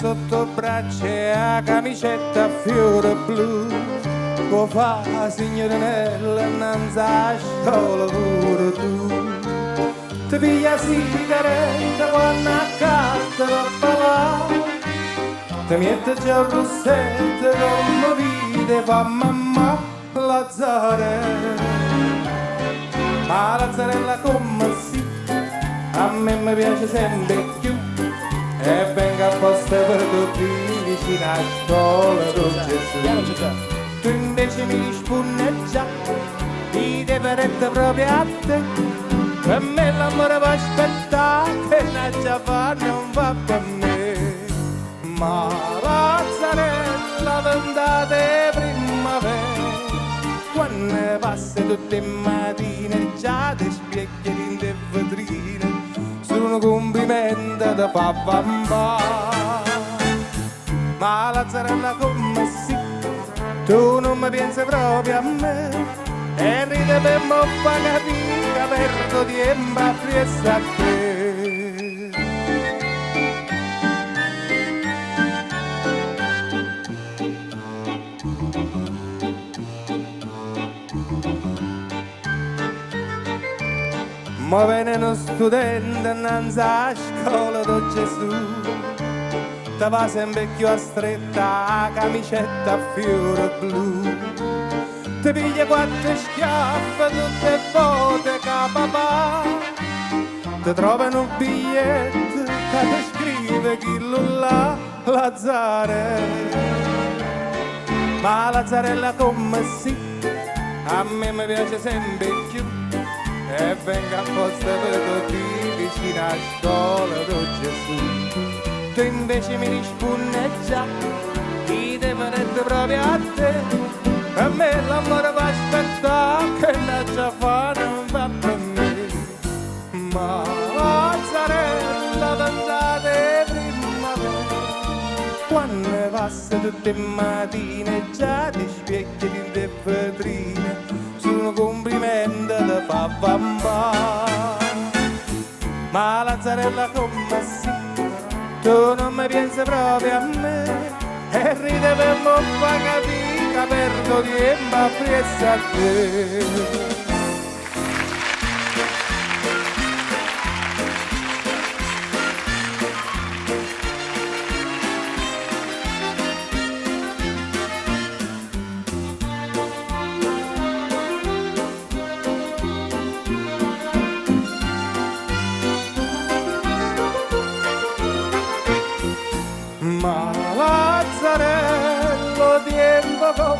sotto braccia e la camicetta a fiore blu. Lo fa la signorinella innanzi alla scuola pure tu. Ti piglia sigaretta quando a casa da papà, ti mette già il rossetto come vide fa mamma Lazzarella. Ma Lazzarella come sì, a me mi piace sempre più, e venga apposta per tutti vicino a scuola con Gesù. Tu invece mi spunneggia, i deverette proprio a te, per me l'amore va aspettato e la già fa non va per me. Ma Lazzarella d'andate primavera, quando passa tutte le mattine già ti specchia in te vetrine, sono un complimento da papà. Ma Lazzarella come sì, tu non mi pensi proprio a me, e ride per mo' fa capire, perdo tempo a presso a te. Ma viene uno studente innanzi alla scuola di Gesù, ti va sempre più a stretta la camicetta a fiore blu, ti piglia quattro schiaffe tutte volte che papà, ti trovano un biglietto che ti scrive chi là Lazzarella. Ma Lazzarella come sì, a me mi piace sempre più, e venga apposta per tutti vicino a scuola di Gesù. Tu invece mi rispunneggia, ti deverette proprio a te, a me l'amore va aspettato che la già fa non va per me. Ma Lazzarella d'andate primavera, quando passa tutte le mattine già ti specchia in te vetrine, sono complimenti da papà. Ma Lazzarella come sì, tu non mi pensi proprio a me, e ride per mo' fa capire che perdo tempo a presso a te. Ma Lazzarello, tiempo con